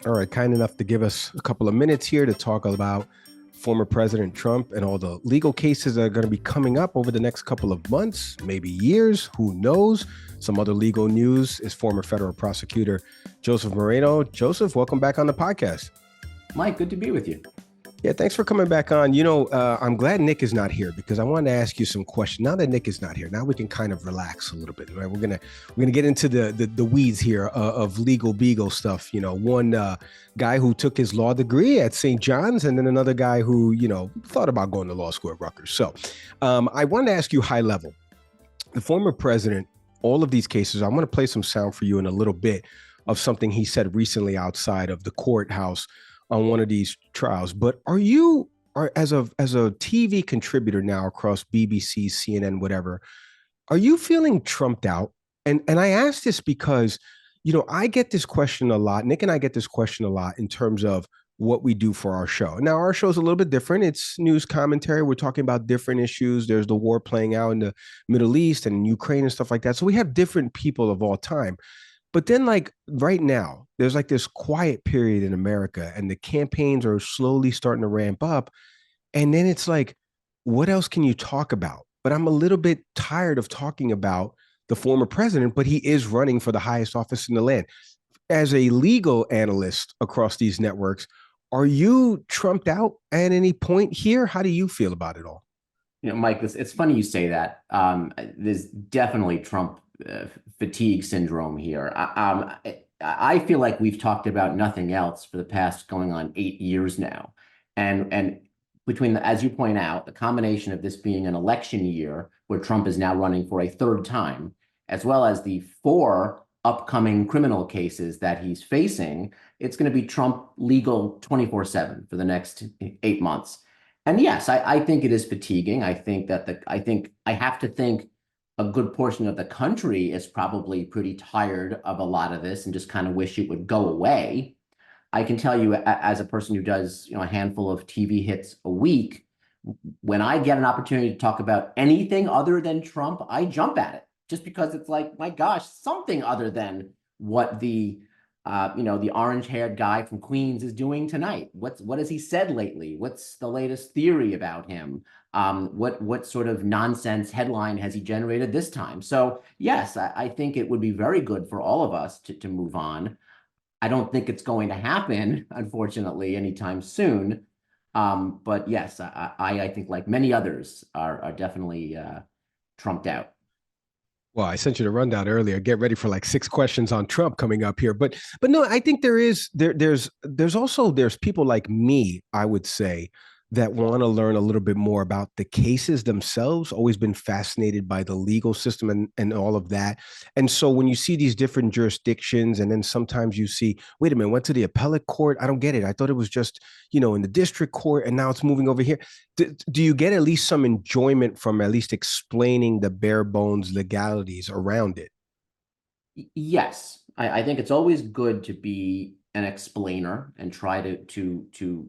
All right, kind enough to give us a couple of minutes here to talk about former President Trump and all the legal cases that are going to be coming up over the next couple of months, maybe years, who knows? Some other legal news is former federal prosecutor Joseph Moreno. Joseph, welcome back on the podcast. Mike, good to be with you. Yeah, thanks for coming back on. I'm glad Nick is not here because I wanted to ask you some questions. Now that Nick is not here, now we can kind of relax a little bit, right? We're gonna get into the weeds here of legal beagle stuff. One guy who took his law degree at St. John's, and then another guy who thought about going to law school at Rutgers. So, I wanted to ask you high level. The former president, all of these cases. I'm going to play some sound for you in a little bit of something he said recently outside of the courthouse on one of these trials. But as a TV contributor now across BBC, CNN, whatever, are you feeling trumped out? And I ask this because, I get this question a lot. Nick and I get this question a lot in terms of what we do for our show. Now, our show is a little bit different. It's news commentary. We're talking about different issues. There's the war playing out in the Middle East and in Ukraine and stuff like that. So we have different people of all time. But then, like right now, there's like this quiet period in America, and the campaigns are slowly starting to ramp up. And then it's like, what else can you talk about? But I'm a little bit tired of talking about the former president, but he is running for the highest office in the land. As a legal analyst across these networks, are you trumped out at any point here? How do you feel about it all? Mike, it's funny you say that. There's definitely Trump fatigue syndrome here. I feel like we've talked about nothing else for the past going on 8 years now. And between as you point out, the combination of this being an election year where Trump is now running for a third time, as well as the four upcoming criminal cases that he's facing, it's going to be Trump legal 24/7 for the next 8 months. And yes, I think it is fatiguing. I think I have to think a good portion of the country is probably pretty tired of a lot of this and just kind of wish it would go away. I can tell you as a person who does, a handful of TV hits a week, when I get an opportunity to talk about anything other than Trump, I jump at it just because it's like, my gosh, something other than what the orange-haired guy from Queens is doing tonight. What has he said lately? What's the latest theory about him? What sort of nonsense headline has he generated this time? So yes, I think it would be very good for all of us to move on. I don't think it's going to happen, unfortunately, anytime soon. But yes, I think like many others are definitely trumped out. Well, I sent you the rundown earlier. Get ready for like 6 questions on Trump coming up here. But no, I think there's people like me, I would say, that want to learn a little bit more about the cases themselves. Always been fascinated by the legal system and all of that. And so when you see these different jurisdictions, and then sometimes you see, wait a minute, went to the appellate court. I don't get it. I thought it was just, in the district court, and now it's moving over here. Do you get at least some enjoyment from at least explaining the bare bones legalities around it? Yes, I think it's always good to be an explainer and try to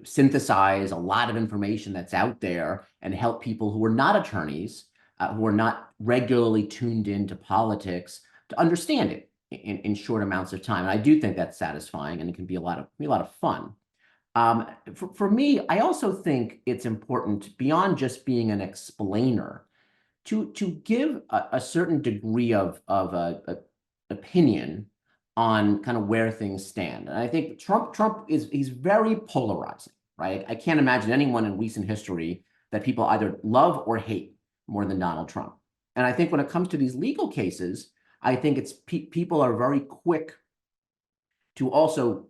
synthesize a lot of information that's out there and help people who are not attorneys, who are not regularly tuned into politics, to understand it in short amounts of time. And I do think that's satisfying, and it can be a lot of fun. For me, I also think it's important beyond just being an explainer to give a certain degree of opinion on kind of where things stand. And I think Trump he's very polarizing, right? I can't imagine anyone in recent history that people either love or hate more than Donald Trump. And I think when it comes to these legal cases, I think it's people are very quick to also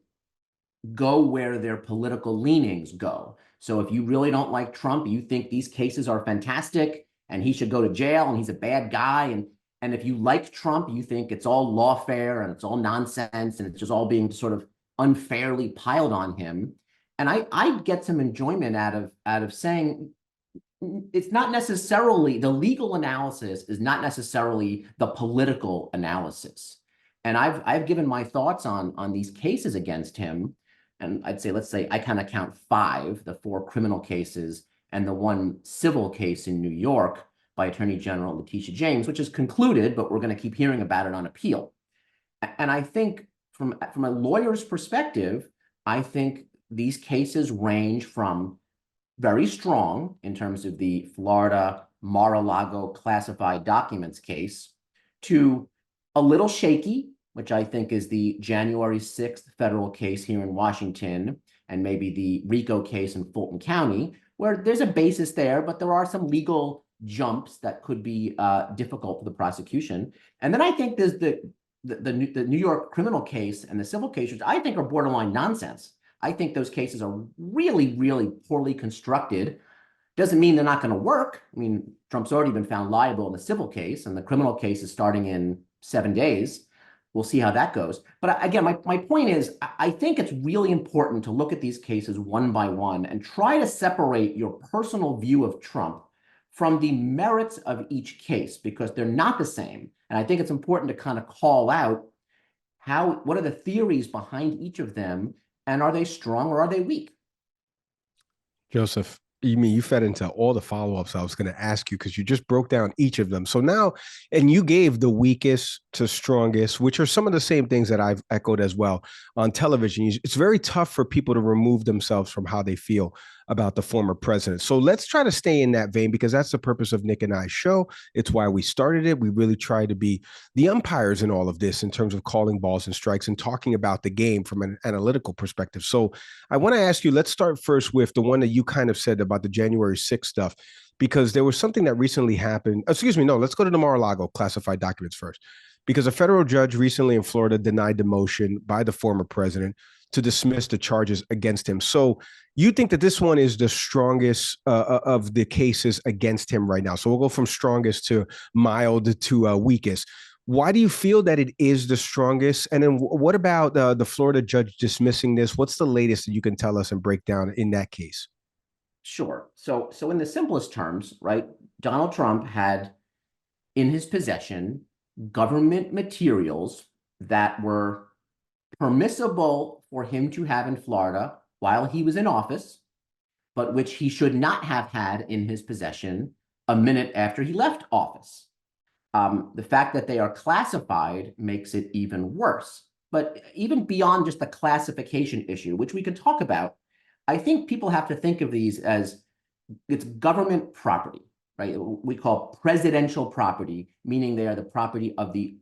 go where their political leanings go. So if you really don't like Trump, you think these cases are fantastic and he should go to jail and he's a bad guy. And if you like Trump, you think it's all lawfare and it's all nonsense and it's just all being sort of unfairly piled on him. And I get some enjoyment out of saying it's not necessarily the legal analysis is not necessarily the political analysis. And I've given my thoughts on these cases against him. And let's say I kind of count five, the four criminal cases and the one civil case in New York by Attorney General Letitia James, which is concluded, but we're going to keep hearing about it on appeal. And I think from a lawyer's perspective, I think these cases range from very strong in terms of the Florida Mar-a-Lago classified documents case to a little shaky, which I think is the January 6th federal case here in Washington, and maybe the RICO case in Fulton County, where there's a basis there, but there are some legal jumps that could be difficult for the prosecution. And then I think there's the New York criminal case and the civil case, which I think are borderline nonsense. I think those cases are really, really poorly constructed. Doesn't mean they're not going to work. I mean, Trump's already been found liable in the civil case, and the criminal case is starting in 7 days. We'll see how that goes. But again, my point is, I think it's really important to look at these cases one by one and try to separate your personal view of Trump from the merits of each case, because they're not the same. And I think it's important to kind of call out what are the theories behind each of them, and are they strong or are they weak? Joseph, you fed into all the follow-ups I was going to ask you, because you just broke down each of them. So now, and you gave the weakest to strongest, which are some of the same things that I've echoed as well on television. It's very tough for people to remove themselves from how they feel about the former president. So let's try to stay in that vein, because that's the purpose of Nick and I's show. It's why we started it. We really try to be the umpires in all of this in terms of calling balls and strikes and talking about the game from an analytical perspective. So I want to ask you, let's start first with the one that you kind of said about the January 6th stuff, because there was something that recently happened. Excuse me, no, let's go to the Mar-a-Lago classified documents first, because a federal judge recently in Florida denied the motion by the former president to dismiss the charges against him. So you think that this one is the strongest of the cases against him right now? So we'll go from strongest to mild to weakest. Why do you feel that it is the strongest? And then what about the Florida judge dismissing this? What's the latest that you can tell us and break down in that case? Sure. So in the simplest terms, right, Donald Trump had in his possession government materials that were permissible for him to have in Florida while he was in office, but which he should not have had in his possession a minute after he left office. The fact that they are classified makes it even worse. But even beyond just the classification issue, which we can talk about, I think people have to think of these as it's government property, right? We call presidential property, meaning they are the property of the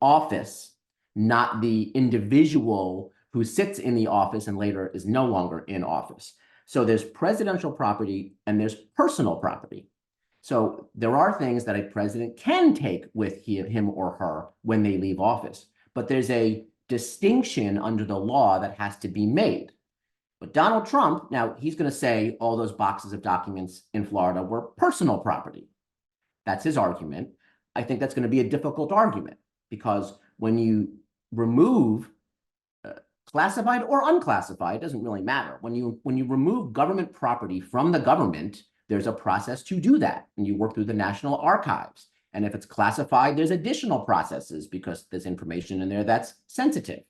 office, not the individual who sits in the office and later is no longer in office. So there's presidential property and there's personal property. So there are things that a president can take with him or her when they leave office, but there's a distinction under the law that has to be made. But Donald Trump, now he's going to say all those boxes of documents in Florida were personal property. That's his argument. I think that's going to be a difficult argument, because when you remove classified or unclassified, it doesn't really matter. When you remove government property from the government, there's a process to do that, and you work through the National Archives. And if it's classified, there's additional processes because there's information in there that's sensitive.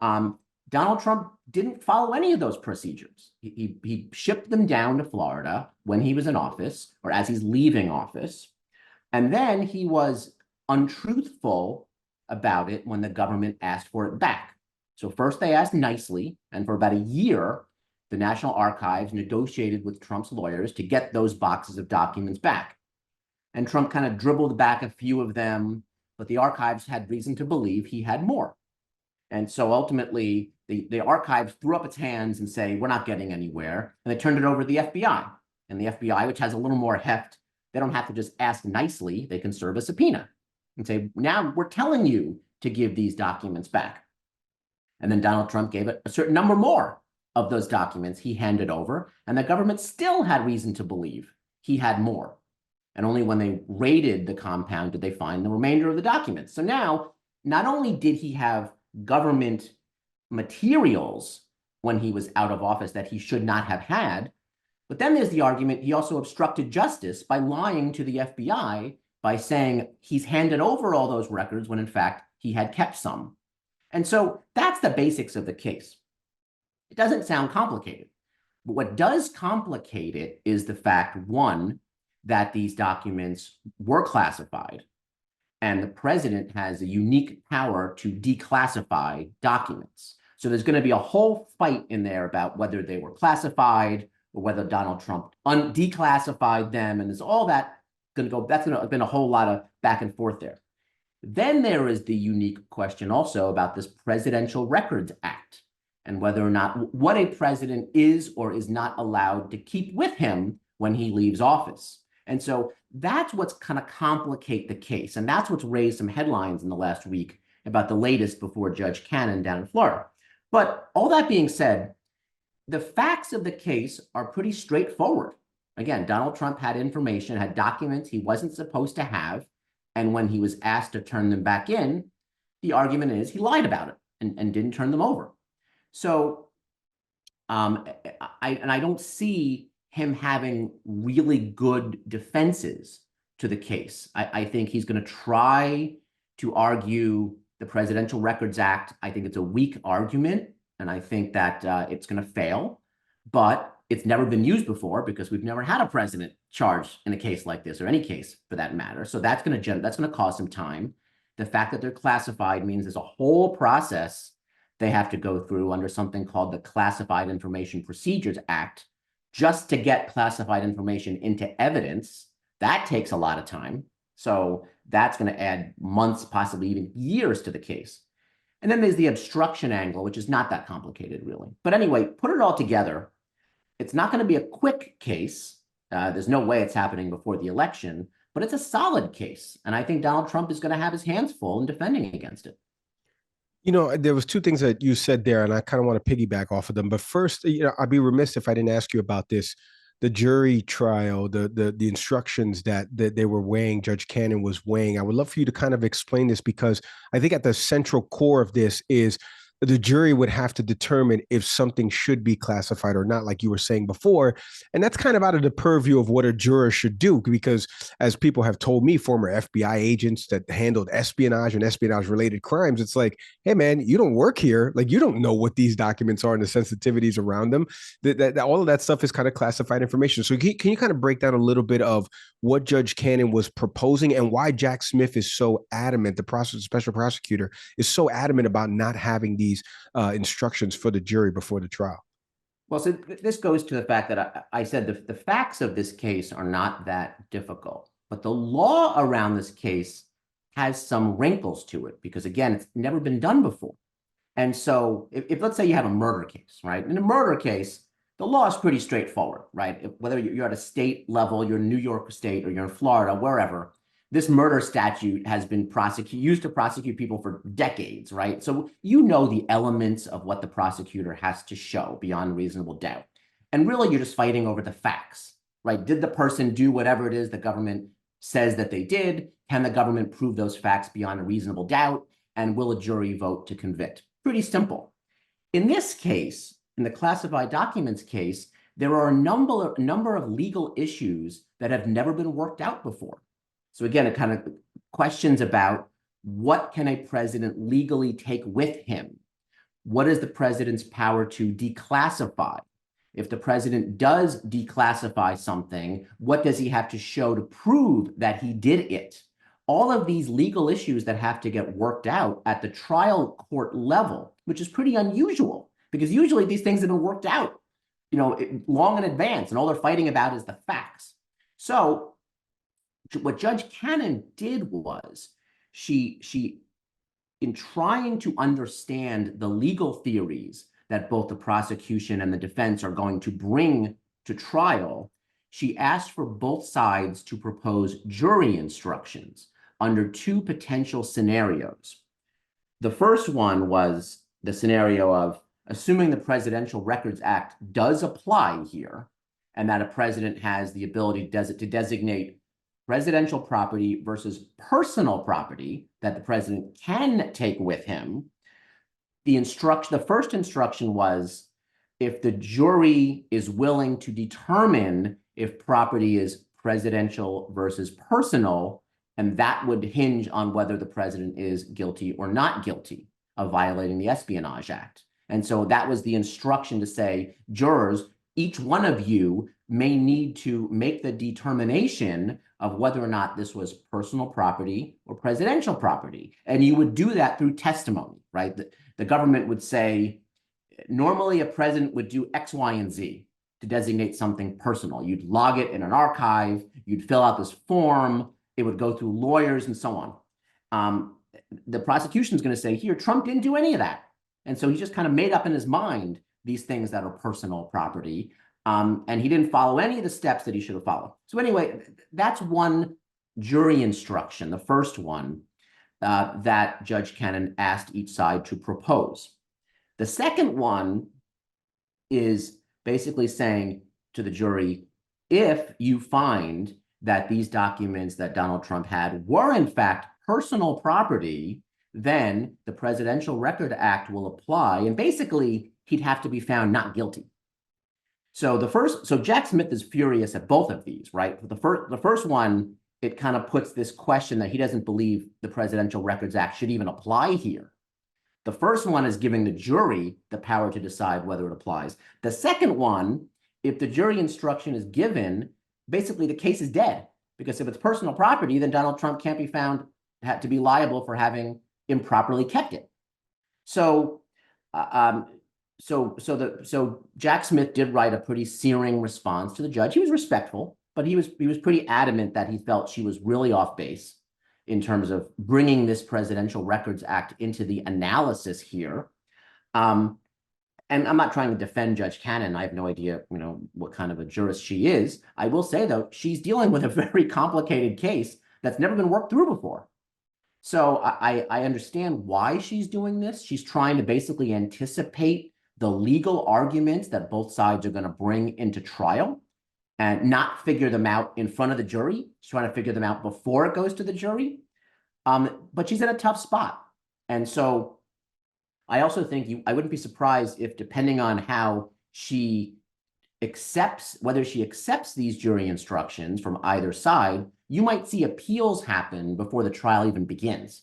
Donald Trump didn't follow any of those procedures. He shipped them down to Florida when he was in office, or as he's leaving office. And then he was untruthful about it when the government asked for it back. So first they asked nicely, and for about a year, the National Archives negotiated with Trump's lawyers to get those boxes of documents back. And Trump kind of dribbled back a few of them, but the archives had reason to believe he had more. And so ultimately, the archives threw up its hands and say, we're not getting anywhere. And they turned it over to the FBI. And the FBI, which has a little more heft, they don't have to just ask nicely. They can serve a subpoena and say, now we're telling you to give these documents back. And then Donald Trump gave it a certain number more of those documents he handed over. And the government still had reason to believe he had more. And only when they raided the compound did they find the remainder of the documents. So now, not only did he have government materials when he was out of office that he should not have had, but then there's the argument he also obstructed justice by lying to the FBI by saying he's handed over all those records when in fact he had kept some. And so that's the basics of the case. It doesn't sound complicated, but what does complicate it is the fact, one, that these documents were classified, and the president has a unique power to declassify documents. So there's going to be a whole fight in there about whether they were classified or whether Donald Trump declassified them. And there's all that going to go, that's going to have been a whole lot of back and forth there. Then there is the unique question also about this Presidential Records Act and whether or not what a president is or is not allowed to keep with him when he leaves office. And so that's what's kind of complicate the case. And that's what's raised some headlines in the last week about the latest before Judge Cannon down in Florida. But all that being said, the facts of the case are pretty straightforward. Again, Donald Trump had information, had documents he wasn't supposed to have. And when he was asked to turn them back in, the argument is he lied about it and didn't turn them over. So I don't see him having really good defenses to the case. I think he's going to try to argue the Presidential Records Act. I think it's a weak argument, and I think that it's going to fail. But it's never been used before because we've never had a president charged in a case like this, or any case for that matter. So that's going to cause some time. The fact that they're classified means there's a whole process they have to go through under something called the Classified Information Procedures Act just to get classified information into evidence. That takes a lot of time. So that's going to add months, possibly even years to the case. And then there's the obstruction angle, which is not that complicated, really. But anyway, put it all together. It's not going to be a quick case. There's no way it's happening before the election, but it's a solid case. And I think Donald Trump is going to have his hands full in defending against it. You know, there was two things that you said there, and I kind of want to piggyback off of them. But first, you know, I'd be remiss if I didn't ask you about this, the jury trial, the instructions that they were weighing, Judge Cannon was weighing. I would love for you to kind of explain this, because I think at the central core of this is the jury would have to determine if something should be classified or not, like you were saying before. And that's kind of out of the purview of what a juror should do, because as people have told me, former FBI agents that handled espionage and espionage related crimes, it's like, hey, man, you don't work here. Like, you don't know what these documents are and the sensitivities around them. All of that stuff is kind of classified information. So can you kind of break down a little bit of what Judge Cannon was proposing and why Jack Smith is so adamant, the special prosecutor is so adamant about not having these instructions for the jury before the trial? Well, so this goes to the fact that I said the facts of this case are not that difficult, but the law around this case has some wrinkles to it because, again, it's never been done before. And so if let's say you have a murder case, right? In a murder case, the law is pretty straightforward, right? Whether you're at a state level, you're in New York State, or you're in Florida, wherever, this murder statute has been used to prosecute people for decades, right? So you know the elements of what the prosecutor has to show beyond reasonable doubt. And really, you're just fighting over the facts, right? Did the person do whatever it is the government says that they did? Can the government prove those facts beyond a reasonable doubt? And will a jury vote to convict? Pretty simple. In this case, in the classified documents case, there are a number of legal issues that have never been worked out before. So again, it kind of questions about what can a president legally take with him? What is the president's power to declassify? If the president does declassify something, what does he have to show to prove that he did it? All of these legal issues that have to get worked out at the trial court level, which is pretty unusual because usually these things have been worked out, you know, long in advance, and all they're fighting about is the facts. So what Judge Cannon did was she in trying to understand the legal theories that both the prosecution and the defense are going to bring to trial, she asked for both sides to propose jury instructions under two potential scenarios. The first one was the scenario of assuming the Presidential Records Act does apply here, and that a president has the ability to designate presidential property versus personal property that the president can take with him. The first instruction was if the jury is willing to determine if property is presidential versus personal, and that would hinge on whether the president is guilty or not guilty of violating the Espionage Act. And so that was the instruction to say, jurors, each one of you may need to make the determination of whether or not this was personal property or presidential property. And you would do that through testimony, right? The government would say, normally a president would do X, Y, and Z to designate something personal. You'd log it in an archive, you'd fill out this form, it would go through lawyers and so on. The prosecution is going to say, here, Trump didn't do any of that. And so he just kind of made up in his mind these things that are personal property. And he didn't follow any of the steps that he should have followed. So anyway, that's one jury instruction, the first one that Judge Cannon asked each side to propose. The second one is basically saying to the jury, if you find that these documents that Donald Trump had were in fact personal property, then the Presidential Record Act will apply. And basically, he'd have to be found not guilty. So Jack Smith is furious at both of these, right? The first one, it kind of puts this question that he doesn't believe the Presidential Records Act should even apply here. The first one is giving the jury the power to decide whether it applies. The second one, if the jury instruction is given, basically the case is dead, because if it's personal property, then Donald Trump can't be found to be liable for having improperly kept it. So Jack Smith did write a pretty searing response to the judge. He was respectful, but he was pretty adamant that he felt she was really off base in terms of bringing this Presidential Records Act into the analysis here. And I'm not trying to defend Judge Cannon. I have no idea, what kind of a jurist she is. I will say, though, she's dealing with a very complicated case that's never been worked through before. So I understand why she's doing this. She's trying to basically anticipate the legal arguments that both sides are going to bring into trial and not figure them out in front of the jury. She's trying to figure them out before it goes to the jury. But she's in a tough spot. And so I also think I wouldn't be surprised if, depending on how she whether she accepts these jury instructions from either side, you might see appeals happen before the trial even begins.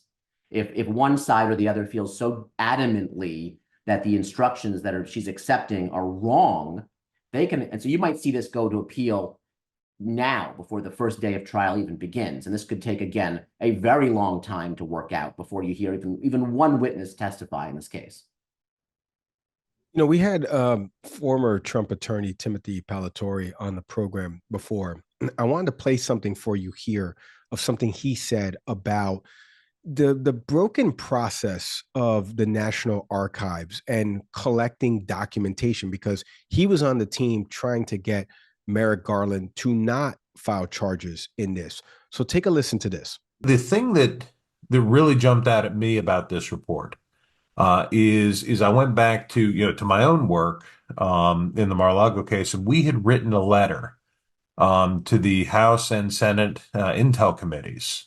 If one side or the other feels so adamantly that the instructions that she's accepting are wrong, and so you might see this go to appeal now before the first day of trial even begins. And this could take, again, a very long time to work out before you hear even one witness testify in this case. We had former Trump attorney Timothy Palatore on the program before. I wanted to play something for you here of something he said about the broken process of the National Archives and collecting documentation, because he was on the team trying to get Merrick Garland to not file charges in this. So take a listen to this. The thing that really jumped out at me about this report is I went back to to my own work in the Mar-a-Lago case, and we had written a letter to the House and Senate Intel committees,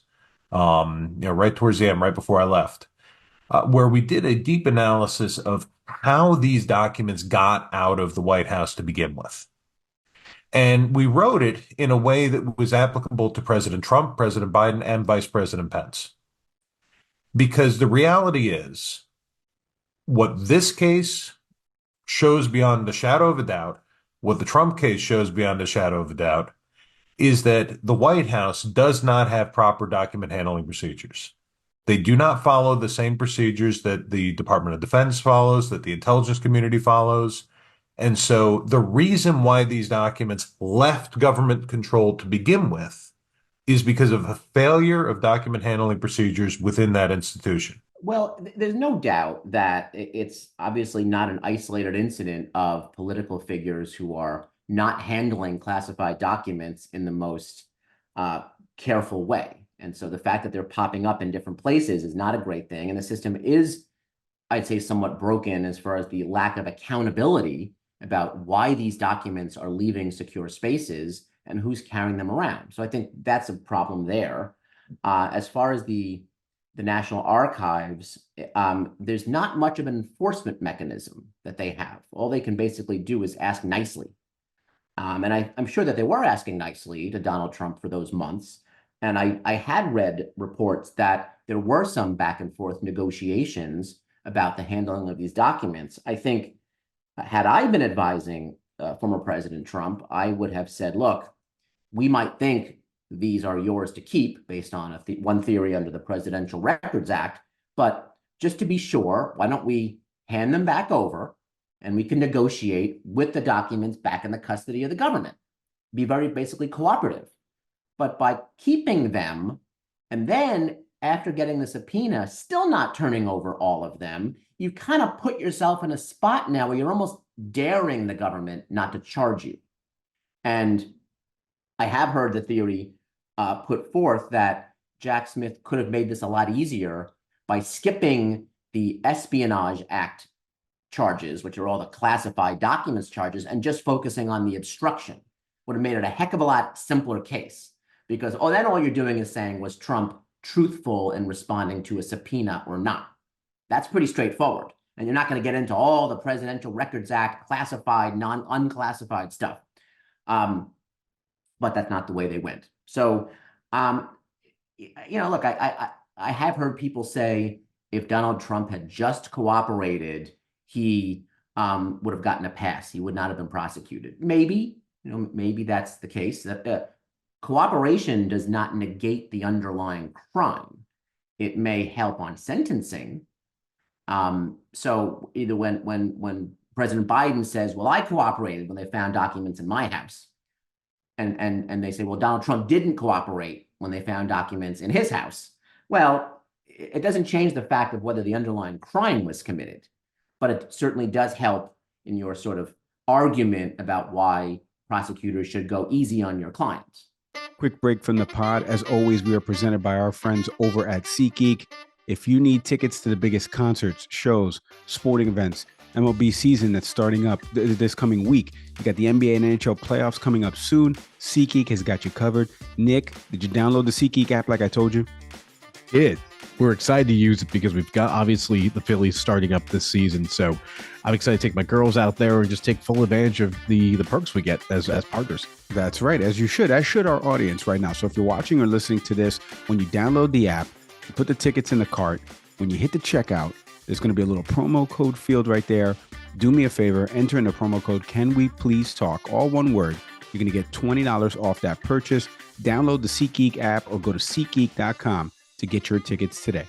right towards the end, right before I left, where we did a deep analysis of how these documents got out of the White House to begin with. And we wrote it in a way that was applicable to President Trump, President Biden, and Vice President Pence. Because the reality is, what this case shows beyond a shadow of a doubt, what the Trump case shows beyond a shadow of a doubt, is that the White House does not have proper document handling procedures. They do not follow the same procedures that the Department of Defense follows, that the intelligence community follows. And so the reason why these documents left government control to begin with is because of a failure of document handling procedures within that institution. Well, there's no doubt that it's obviously not an isolated incident of political figures who are not handling classified documents in the most careful way. And so the fact that they're popping up in different places is not a great thing. And the system is, I'd say, somewhat broken as far as the lack of accountability about why these documents are leaving secure spaces and who's carrying them around. So I think that's a problem there. As far as the National Archives, there's not much of an enforcement mechanism that they have. All they can basically do is ask nicely. And I'm sure that they were asking nicely to Donald Trump for those months. And I had read reports that there were some back and forth negotiations about the handling of these documents. I think, had I been advising former President Trump, I would have said, look, we might think these are yours to keep based on one theory under the Presidential Records Act, but just to be sure, why don't we hand them back over and we can negotiate with the documents back in the custody of the government, be very basically cooperative. But by keeping them, and then after getting the subpoena, still not turning over all of them, you kind of put yourself in a spot now where you're almost daring the government not to charge you. And I have heard the theory put forth that Jack Smith could have made this a lot easier by skipping the Espionage Act charges, which are all the classified documents charges, and just focusing on the obstruction. Would have made it a heck of a lot simpler case, because then all you're doing is saying, was Trump truthful in responding to a subpoena or not? That's pretty straightforward. And you're not going to get into all the Presidential Records Act classified, unclassified stuff. But that's not the way they went. So, look, I have heard people say if Donald Trump had just cooperated, he would have gotten a pass. He would not have been prosecuted. Maybe, maybe that's the case. That cooperation does not negate the underlying crime. It may help on sentencing. So either when President Biden says, well, I cooperated when they found documents in my house, and they say, well, Donald Trump didn't cooperate when they found documents in his house. Well, it doesn't change the fact of whether the underlying crime was committed, but it certainly does help in your sort of argument about why prosecutors should go easy on your clients. Quick break from the pod. As always, we are presented by our friends over at SeatGeek. If you need tickets to the biggest concerts, shows, sporting events, MLB season that's starting up this coming week, you got the NBA and NHL playoffs coming up soon. SeatGeek has got you covered. Nick, did you download the SeatGeek app like I told you? We're excited to use it because we've got obviously the Phillies starting up this season. So I'm excited to take my girls out there and just take full advantage of the perks we get as partners. That's right, as you should, as should our audience right now. So if you're watching or listening to this, when you download the app, you put the tickets in the cart. When you hit the checkout, there's going to be a little promo code field right there. Do me a favor, enter in the promo code, Can We Please Talk, all one word. You're going to get $20 off that purchase. Download the SeatGeek app or go to SeatGeek.com to get your tickets today.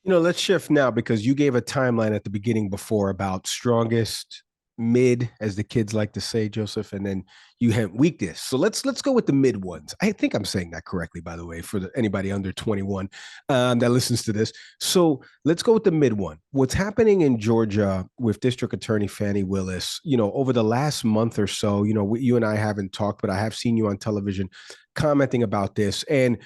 Let's shift now, because you gave a timeline at the beginning before about strongest, mid, as the kids like to say, Joseph, and then you had weakness. So let's go with the mid ones. I think I'm saying that correctly, by the way, for anybody under 21 that listens to this. So let's go with the mid one. What's happening in Georgia with District Attorney Fani Willis, over the last month or so, you and I haven't talked, but I have seen you on television commenting about this, and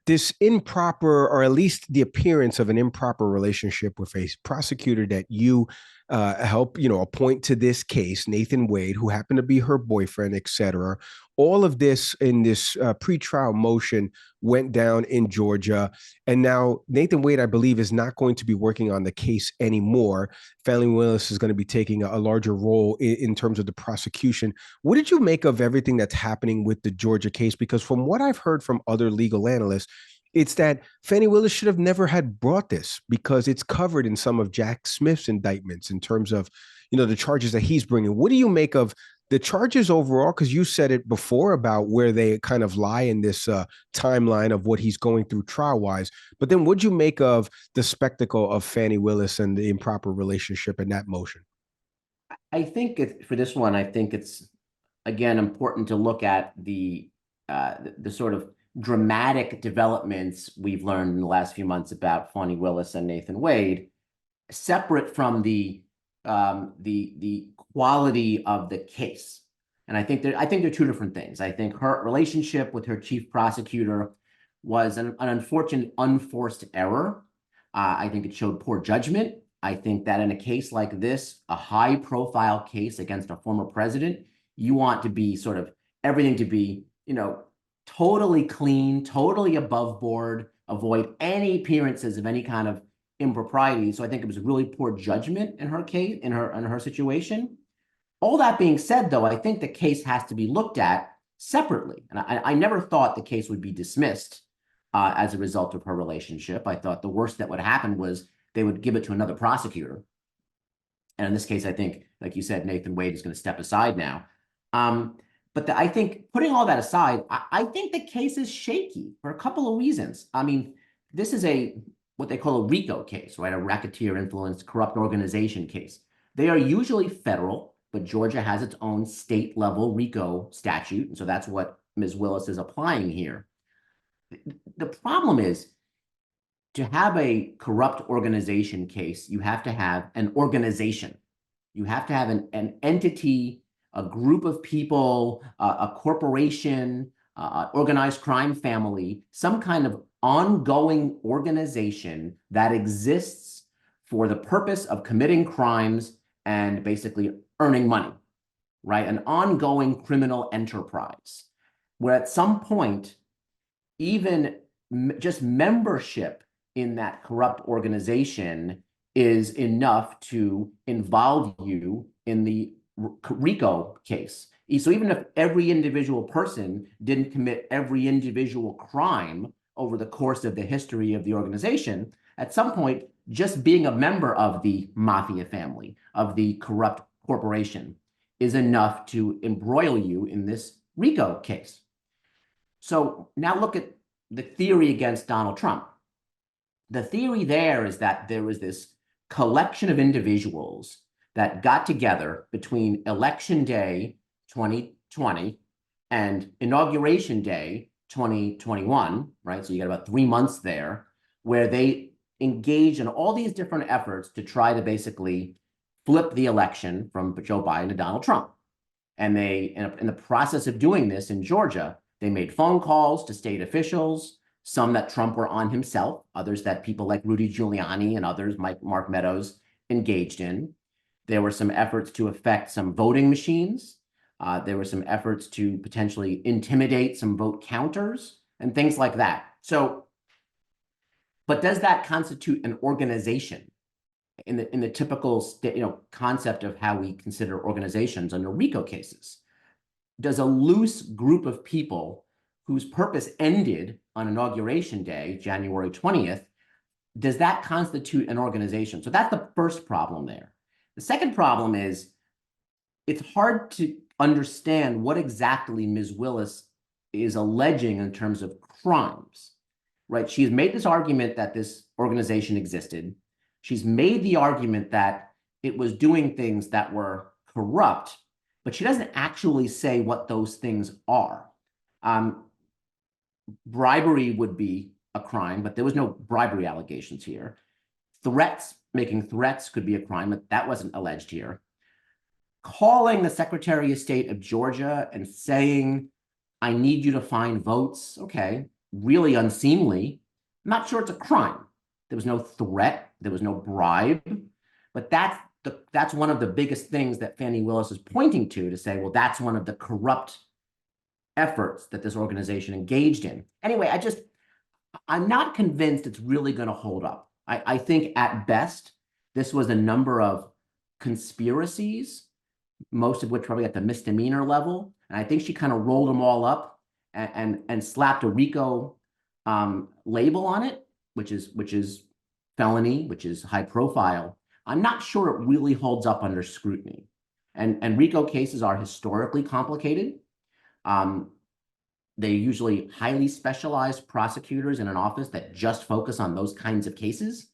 this improper, or at least the appearance of an improper relationship with a prosecutor that you help, appoint to this case, Nathan Wade, who happened to be her boyfriend, et cetera. All of this in this pretrial motion went down in Georgia. And now Nathan Wade, I believe, is not going to be working on the case anymore. Fani Willis is going to be taking a larger role in terms of the prosecution. What did you make of everything that's happening with the Georgia case? Because from what I've heard from other legal analysts, it's that Fani Willis should have never had brought this, because it's covered in some of Jack Smith's indictments in terms of, the charges that he's bringing. What do you make of the charges overall? Because you said it before about where they kind of lie in this timeline of what he's going through trial-wise. But then what'd you make of the spectacle of Fani Willis and the improper relationship in that motion? I think for this one, I think it's, again, important to look at the sort of dramatic developments we've learned in the last few months about Fani Willis and Nathan Wade, separate from the quality of the case. And I think they're two different things. I think her relationship with her chief prosecutor was an unfortunate, unforced error. I think it showed poor judgment. I think that in a case like this, a high-profile case against a former president, you want to be sort of everything to be, totally clean, totally above board, avoid any appearances of any kind of impropriety. So I think it was really poor judgment in her case, in her situation. All that being said, though, I think the case has to be looked at separately. And I never thought the case would be dismissed as a result of her relationship. I thought the worst that would happen was they would give it to another prosecutor. And in this case, I think, like you said, Nathan Wade is going to step aside now. But I think putting all that aside, I think the case is shaky for a couple of reasons. I mean, this is what they call a RICO case, right? A racketeer influenced corrupt organization case. They are usually federal, but Georgia has its own state level RICO statute. And so that's what Ms. Willis is applying here. The problem is, to have a corrupt organization case, you have to have an organization. You have to have an entity, a group of people, a corporation, organized crime family, some kind of ongoing organization that exists for the purpose of committing crimes and basically earning money, right? An ongoing criminal enterprise, where at some point, even just membership in that corrupt organization is enough to involve you in the RICO case. So even if every individual person didn't commit every individual crime over the course of the history of the organization, at some point, just being a member of the mafia family, of the corrupt corporation, is enough to embroil you in this RICO case. So now look at the theory against Donald Trump. The theory there is that there was this collection of individuals that got together between Election Day 2020 and Inauguration Day 2021, right? So you got about 3 months there, where they engaged in all these different efforts to try to basically flip the election from Joe Biden to Donald Trump. And they, in the process of doing this in Georgia, they made phone calls to state officials, some that Trump were on himself, others that people like Rudy Giuliani and others, Mark Meadows, engaged in. There were some efforts to affect some voting machines. There were some efforts to potentially intimidate some vote counters and things like that. So, but does that constitute an organization in the typical concept of how we consider organizations under RICO cases? Does a loose group of people whose purpose ended on Inauguration Day, January 20th, does that constitute an organization? So that's the first problem there. The second problem is it's hard to understand what exactly Ms. Willis is alleging in terms of crimes, right? She's made this argument that this organization existed. She's made the argument that it was doing things that were corrupt, but she doesn't actually say what those things are. Bribery would be a crime, but there was no bribery allegations here. Making threats could be a crime, but that wasn't alleged here. Calling the Secretary of State of Georgia and saying, I need you to find votes, okay, really unseemly. I'm not sure it's a crime. There was no threat, there was no bribe, but that's one of the biggest things that Fani Willis is pointing to say, well, that's one of the corrupt efforts that this organization engaged in. Anyway, I'm not convinced it's really going to hold up. I think at best, this was a number of conspiracies, most of which probably at the misdemeanor level. And I think she kind of rolled them all up and slapped a RICO label on it, which is felony, which is high profile. I'm not sure it really holds up under scrutiny. And RICO cases are historically complicated. They're usually highly specialized prosecutors in an office that just focus on those kinds of cases.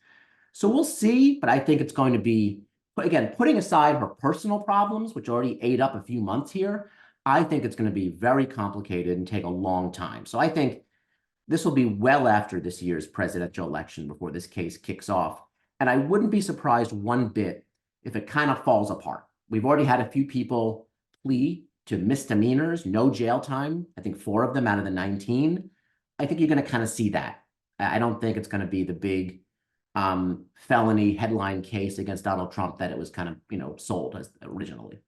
So we'll see, but I think it's going to be, again, putting aside her personal problems, which already ate up a few months here, I think it's going to be very complicated and take a long time. So I think this will be well after this year's presidential election before this case kicks off. And I wouldn't be surprised one bit if it kind of falls apart. We've already had a few people plea to misdemeanors, no jail time. I think 4 of them out of the 19. I think you're going to kind of see that. I don't think it's going to be the big felony headline case against Donald Trump that it was kind of, sold as originally.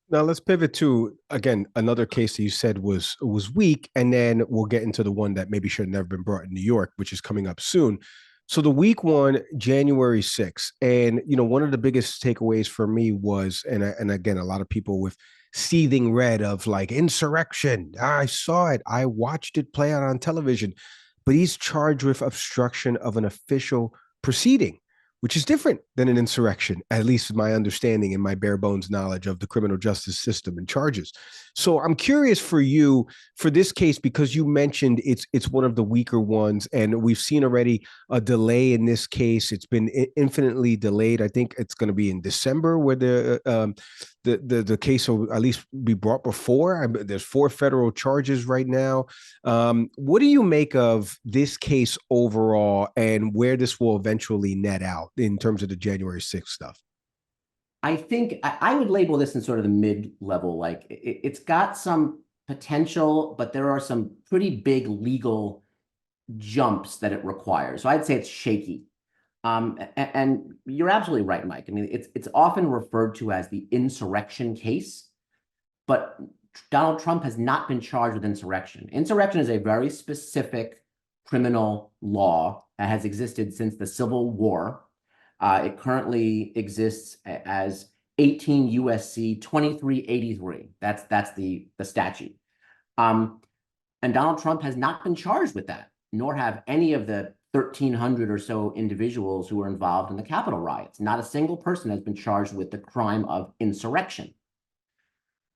Now let's pivot to, again, another case that you said was weak, and then we'll get into the one that maybe should have never been brought in New York, which is coming up soon. So the week one, January 6th, and one of the biggest takeaways for me was, and again, a lot of people with seething red of like insurrection. I saw it. I watched it play out on television, but he's charged with obstruction of an official proceeding, which is different than an insurrection, at least my understanding and my bare bones knowledge of the criminal justice system and charges. So I'm curious for you for this case, because you mentioned it's one of the weaker ones, and we've seen already a delay in this case. It's been infinitely delayed. I think it's going to be in December where the case will at least be brought before. There's 4 federal charges right now. What do you make of this case overall, and where this will eventually net out in terms of the January 6th stuff? I think I would label this in sort of the mid-level. Like it's got some potential, but there are some pretty big legal jumps that it requires. So I'd say it's shaky. And you're absolutely right, Mike. I mean, it's often referred to as the insurrection case, but Donald Trump has not been charged with insurrection. Insurrection is a very specific criminal law that has existed since the Civil War. It currently exists as 18 USC 2383. That's the statute. And Donald Trump has not been charged with that, nor have any of the 1,300 or so individuals who were involved in the Capitol riots. Not a single person has been charged with the crime of insurrection.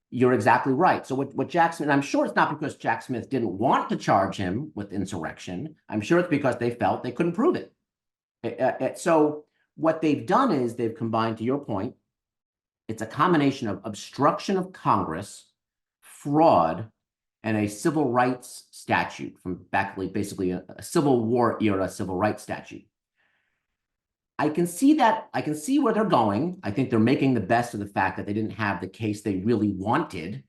You're exactly right. So what Jack Smith, and I'm sure it's not because Jack Smith didn't want to charge him with insurrection. I'm sure it's because they felt they couldn't prove it. So what they've done is they've combined, to your point, it's a combination of obstruction of Congress, fraud, and a civil rights statute from basically a Civil War era civil rights statute. I can see that. I can see where they're going. I think they're making the best of the fact that they didn't have the case they really wanted.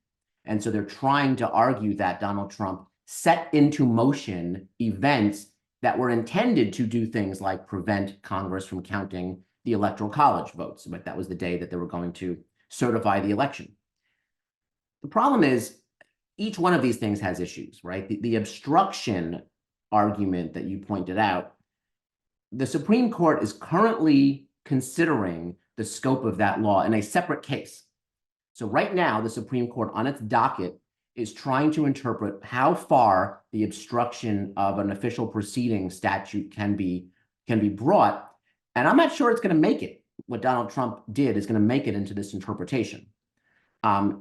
And so they're trying to argue that Donald Trump set into motion events that were intended to do things like prevent Congress from counting the Electoral College votes. But that was the day that they were going to certify the election. The problem is each one of these things has issues, right? The obstruction argument that you pointed out, the Supreme Court is currently considering the scope of that law in a separate case. So right now, the Supreme Court on its docket is trying to interpret how far the obstruction of an official proceeding statute can be brought. And I'm not sure it's going to make it. What Donald Trump did is going to make it into this interpretation.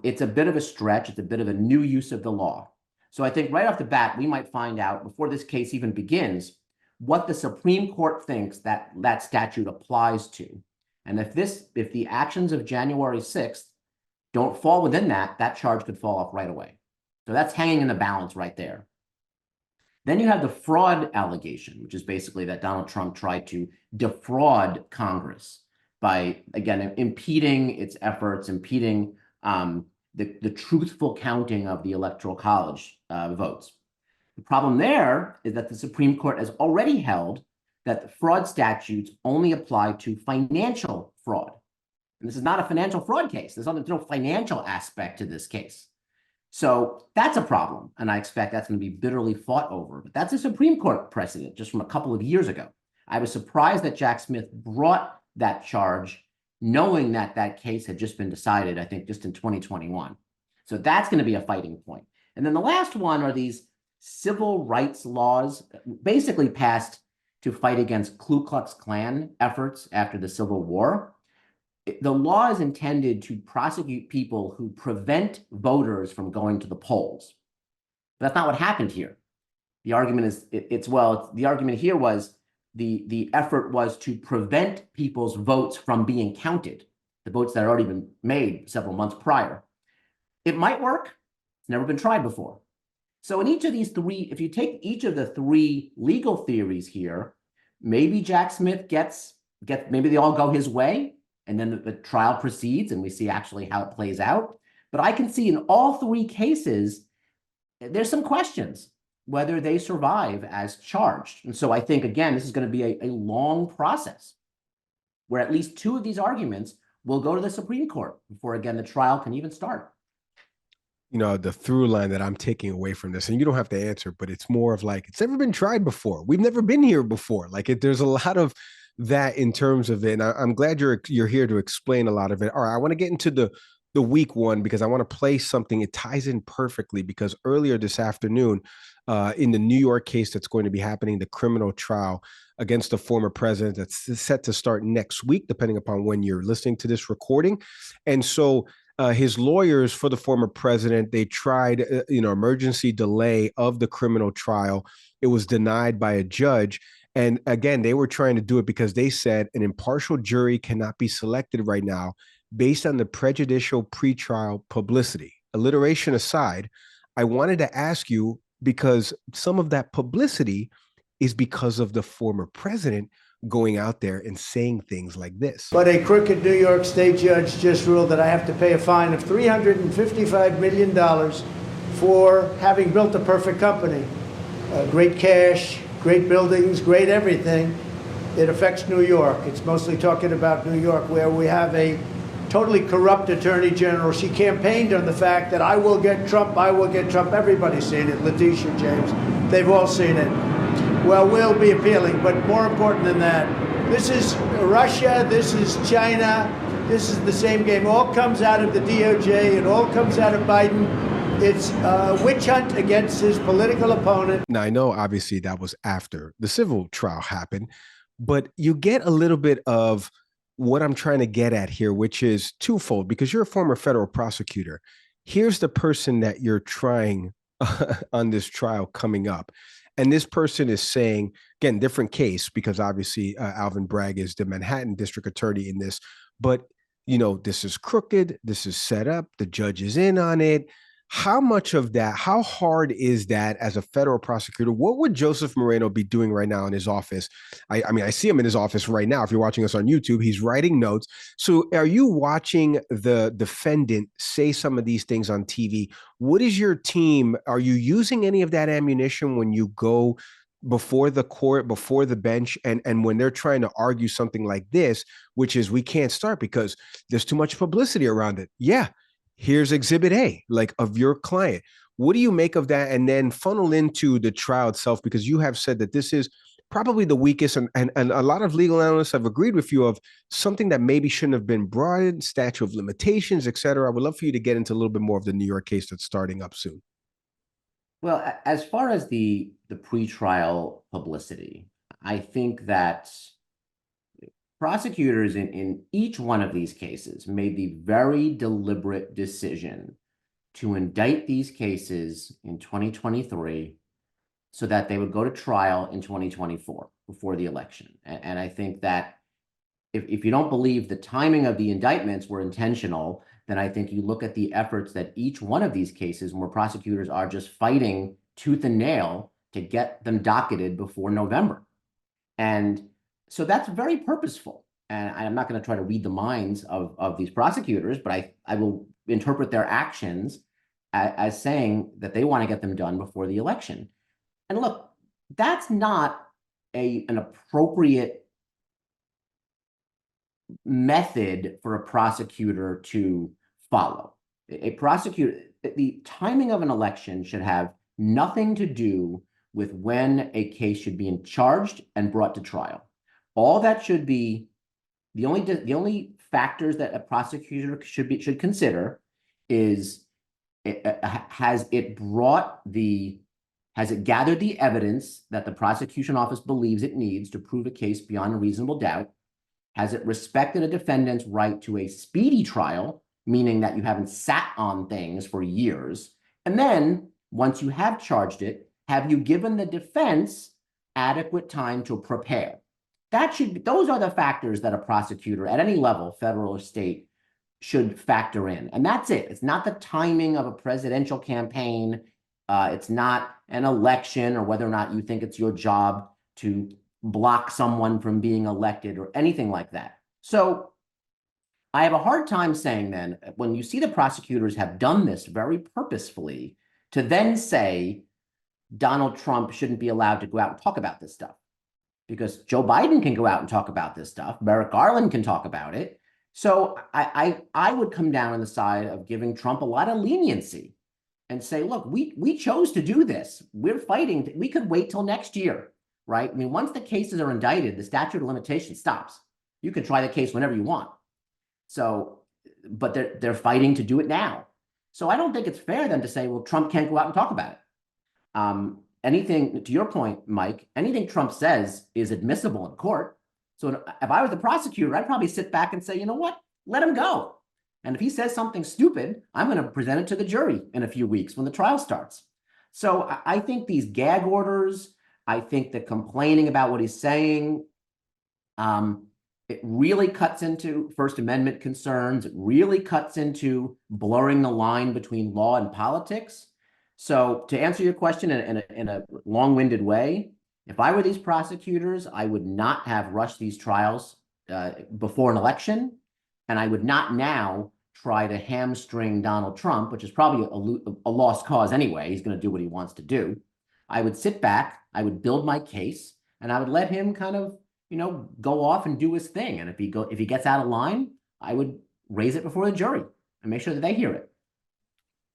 It's a bit of a stretch. It's a bit of a new use of the law. So I think right off the bat, we might find out before this case even begins what the Supreme Court thinks that that statute applies to. And if the actions of January 6th don't fall within that, that charge could fall off right away. So that's hanging in the balance right there. Then you have the fraud allegation, which is basically that Donald Trump tried to defraud Congress by, again, impeding its efforts, impeding the truthful counting of the Electoral College votes. The problem there is that the Supreme Court has already held that the fraud statutes only apply to financial fraud. And this is not a financial fraud case. There's no financial aspect to this case. So that's a problem. And I expect that's going to be bitterly fought over. But that's a Supreme Court precedent just from a couple of years ago. I was surprised that Jack Smith brought that charge knowing that that case had just been decided, I think, just in 2021. So that's going to be a fighting point. And then the last one are these civil rights laws basically passed to fight against Ku Klux Klan efforts after the Civil War. The law is intended to prosecute people who prevent voters from going to the polls. But that's not what happened here. The argument is, the argument here was the effort was to prevent people's votes from being counted, the votes that had already been made several months prior. It might work. It's never been tried before. So in each of these three, if you take each of the three legal theories here, maybe Jack Smith maybe they all go his way, and then the trial proceeds and we see actually how it plays out. But I can see in all three cases, there's some questions whether they survive as charged. And so I think, again, this is going to be a long process where at least two of these arguments will go to the Supreme Court before, again, the trial can even start. You know, the through line that I'm taking away from this, and you don't have to answer, but it's more of like, it's never been tried before. We've never been here before. Like there's a lot of that in terms of it. And I'm glad you're here to explain a lot of it. All right, I want to get into the week one because I want to play something. It ties in perfectly because earlier this afternoon, in the New York case that's going to be happening, the criminal trial against the former president that's set to start next week, depending upon when you're listening to this recording. And so his lawyers for the former president, they tried, emergency delay of the criminal trial. It was denied by a judge. And again, they were trying to do it because they said an impartial jury cannot be selected right now based on the prejudicial pretrial publicity. Alliteration aside, I wanted to ask you, because some of that publicity is because of the former president going out there and saying things like this. But a crooked New York State judge just ruled that I have to pay a fine of $355 million for having built a perfect company. Great cash, great buildings, great everything. It affects New York. It's mostly talking about New York, where we have a totally corrupt attorney general. She campaigned on the fact that I will get Trump, I will get Trump. Everybody's seen it. Letitia James, they've all seen it. Well, we'll be appealing, but more important than that, this is Russia, this is China, this is the same game. All comes out of the DOJ, it all comes out of Biden. It's a witch hunt against his political opponent. Now, I know obviously that was after the civil trial happened, but you get a little bit of what I'm trying to get at here, which is twofold, because you're a former federal prosecutor. Here's the person that you're trying on this trial coming up. And this person is saying, again, different case, because obviously Alvin Bragg is the Manhattan district attorney in this, but this is crooked, this is set up, the judge is in on it. How much of that, how hard is that as a federal prosecutor? What would Joseph Moreno be doing right now in his office? I mean, I see him in his office right now. If you're watching us on YouTube, he's writing notes. So are you watching the defendant say some of these things on TV? What is your team? Are you using any of that ammunition when you go before the court, before the bench, and when they're trying to argue something like this, which is we can't start because there's too much publicity around it? Yeah. Here's exhibit A, like of your client. What do you make of that? And then funnel into the trial itself, because you have said that this is probably the weakest, and a lot of legal analysts have agreed with you of something that maybe shouldn't have been brought in, statute of limitations, et cetera. I would love for you to get into a little bit more of the New York case that's starting up soon. Well, as far as the pretrial publicity, I think that prosecutors in each one of these cases made the very deliberate decision to indict these cases in 2023 so that they would go to trial in 2024 before the election. And I think that if you don't believe the timing of the indictments were intentional, then I think you look at the efforts that each one of these cases where prosecutors are just fighting tooth and nail to get them docketed before November. And so that's very purposeful. And I'm not going to try to read the minds of these prosecutors, but I will interpret their actions as saying that they want to get them done before the election. And look, that's not an appropriate method for a prosecutor to follow. A prosecutor, the timing of an election should have nothing to do with when a case should be charged and brought to trial. All that should be, the only factors that a prosecutor should consider is has it gathered the evidence that the prosecution office believes it needs to prove a case beyond a reasonable doubt? Has it respected a defendant's right to a speedy trial, meaning that you haven't sat on things for years? And then once you have charged it, have you given the defense adequate time to prepare? Those are the factors that a prosecutor at any level, federal or state, should factor in. And that's it. It's not the timing of a presidential campaign. It's not an election or whether or not you think it's your job to block someone from being elected or anything like that. So I have a hard time saying then, when you see the prosecutors have done this very purposefully, to then say Donald Trump shouldn't be allowed to go out and talk about this stuff. Because Joe Biden can go out and talk about this stuff. Merrick Garland can talk about it. So I would come down on the side of giving Trump a lot of leniency and say, look, we chose to do this. We're fighting. We could wait till next year, right? I mean, once the cases are indicted, the statute of limitations stops. You can try the case whenever you want. So but they're fighting to do it now. So I don't think it's fair then to say, well, Trump can't go out and talk about it. Anything, to your point, Mike, anything Trump says is admissible in court. So if I was the prosecutor, I'd probably sit back and say, you know what, let him go. And if he says something stupid, I'm going to present it to the jury in a few weeks when the trial starts. So I think these gag orders, I think the complaining about what he's saying, it really cuts into First Amendment concerns. It really cuts into blurring the line between law and politics. So to answer your question in a long-winded way, if I were these prosecutors, I would not have rushed these trials before an election, and I would not now try to hamstring Donald Trump, which is probably a lost cause anyway. He's going to do what he wants to do. I would sit back, I would build my case, and I would let him kind of, go off and do his thing. And if he gets out of line, I would raise it before the jury and make sure that they hear it.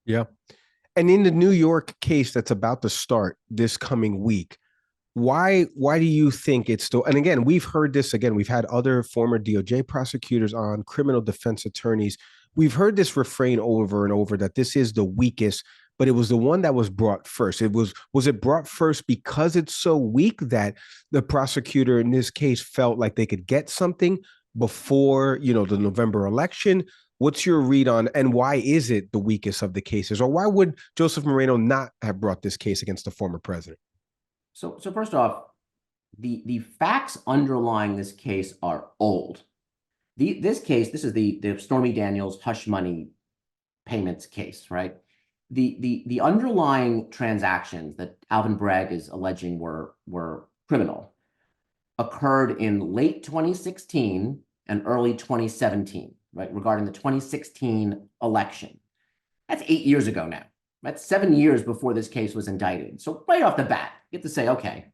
Yeah. And in the New York case that's about to start this coming week, why do you think it's still, and again, we've heard this again, we've had other former DOJ prosecutors on, criminal defense attorneys. We've heard this refrain over and over that this is the weakest, but it was the one that was brought first. Was it brought first because it's so weak that the prosecutor in this case felt like they could get something before, the November election? What's your read on, and why is it the weakest of the cases? Or why would Joseph Moreno not have brought this case against the former president? So first off, the facts underlying this case are old. This is the Stormy Daniels hush money payments case, right? The underlying transactions that Alvin Bragg is alleging were criminal occurred in late 2016 and early 2017, right? Regarding the 2016 election. That's 8 years ago now. That's 7 years before this case was indicted. So right off the bat, you have to say, okay,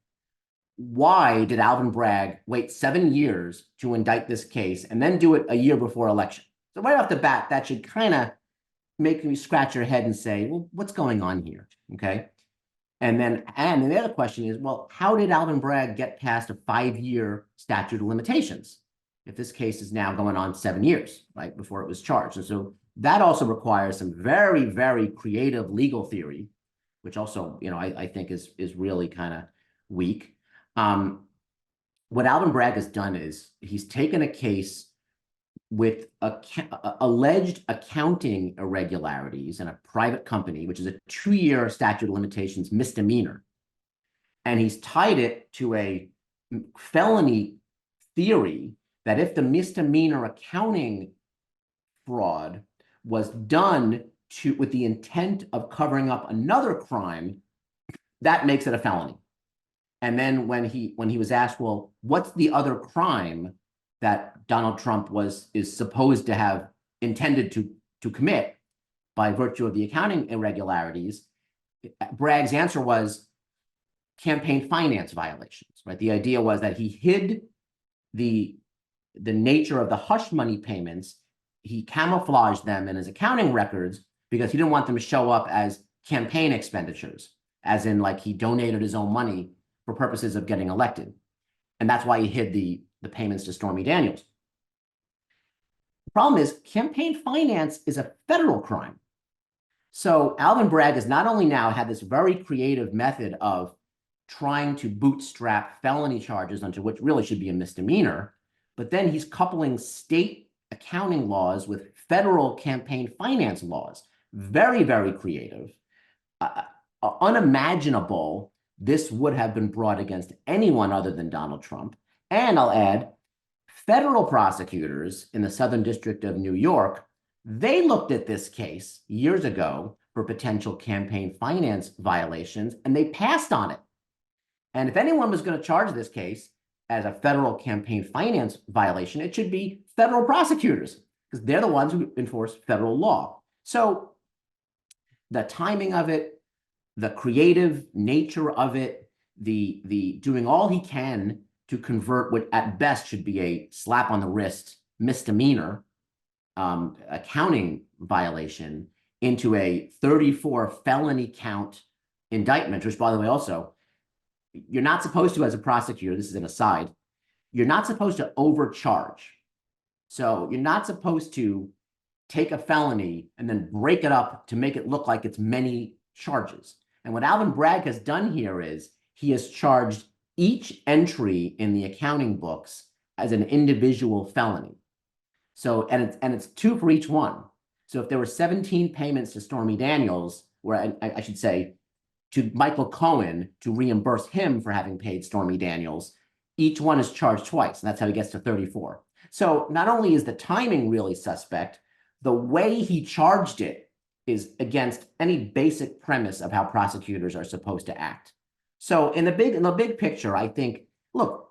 why did Alvin Bragg wait 7 years to indict this case and then do it a year before election? So right off the bat, that should kind of make you scratch your head and say, well, what's going on here? Okay. And then the other question is, well, how did Alvin Bragg get past a 5-year statute of limitations if this case is now going on 7 years, right, before it was charged? And so that also requires some very, very creative legal theory, which also, I think is really kind of weak. What Alvin Bragg has done is he's taken a case with alleged accounting irregularities in a private company, which is a 2-year statute of limitations misdemeanor, and he's tied it to a felony theory that if the misdemeanor accounting fraud was done with the intent of covering up another crime, that makes it a felony. And then when he was asked, well, what's the other crime that Donald Trump is supposed to have intended to commit by virtue of the accounting irregularities, Bragg's answer was campaign finance violations, right? The idea was that he hid the nature of the hush money payments. He camouflaged them in his accounting records because he didn't want them to show up as campaign expenditures, as in like he donated his own money for purposes of getting elected. And that's why he hid the payments to Stormy Daniels. The problem is campaign finance is a federal crime. So Alvin Bragg has not only now had this very creative method of trying to bootstrap felony charges onto what really should be a misdemeanor, but then he's coupling state accounting laws with federal campaign finance laws. Very, very creative, unimaginable. This would have been brought against anyone other than Donald Trump. And I'll add, federal prosecutors in the Southern District of New York, they looked at this case years ago for potential campaign finance violations, and they passed on it. And if anyone was going to charge this case as a federal campaign finance violation, it should be federal prosecutors, because they're the ones who enforce federal law. So the timing of it, the creative nature of it, the doing all he can to convert what at best should be a slap on the wrist misdemeanor accounting violation into a 34 felony count indictment, which, by the way, also, you're not supposed to, as a prosecutor, this is an aside, you're not supposed to overcharge. So you're not supposed to take a felony and then break it up to make it look like it's many charges. And what Alvin Bragg has done here is he has charged each entry in the accounting books as an individual felony. So, and it's 2 for each one. So if there were 17 payments to Stormy Daniels, where I should say to Michael Cohen to reimburse him for having paid Stormy Daniels, each one is charged twice, and that's how he gets to 34. So not only is the timing really suspect, the way he charged it is against any basic premise of how prosecutors are supposed to act. So in the big picture, I think, look,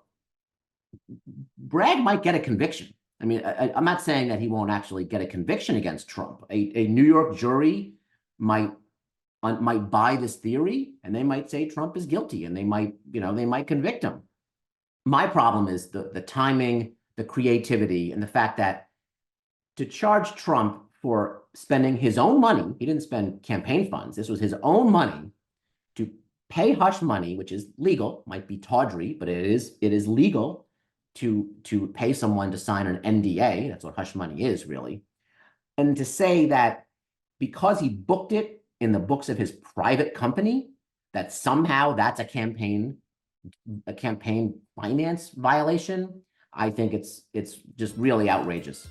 Bragg might get a conviction. I mean, I'm not saying that he won't actually get a conviction against Trump. A New York jury might buy this theory, and they might say Trump is guilty, and they might convict him. My problem is the timing, the creativity, and the fact that to charge Trump for spending his own money, he didn't spend campaign funds, this was his own money, to pay hush money, which is legal, might be tawdry, but it is legal to pay someone to sign an NDA. That's what hush money is, really. And to say that because he booked it in the books of his private company, that somehow that's a campaign finance violation, I think it's just really outrageous.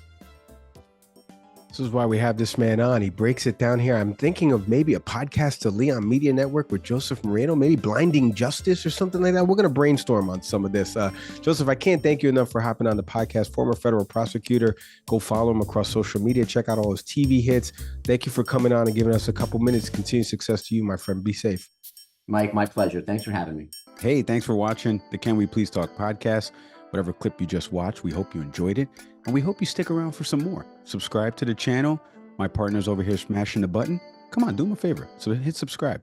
This is why we have this man on. He breaks it down here. I'm thinking of maybe a podcast to Leon Media Network with Joseph Moreno, maybe Blinding Justice or something like that. We're going to brainstorm on some of this. Joseph, I can't thank you enough for hopping on the podcast. Former federal prosecutor. Go follow him across social media. Check out all his TV hits. Thank you for coming on and giving us a couple minutes. Continued success to you, my friend. Be safe. Mike, my pleasure. Thanks for having me. Hey, thanks for watching the Can We Please Talk podcast. Whatever clip you just watched, we hope you enjoyed it, and we hope you stick around for some more. Subscribe to the channel. My partner's over here smashing the button. Come on, do him a favor. So hit subscribe.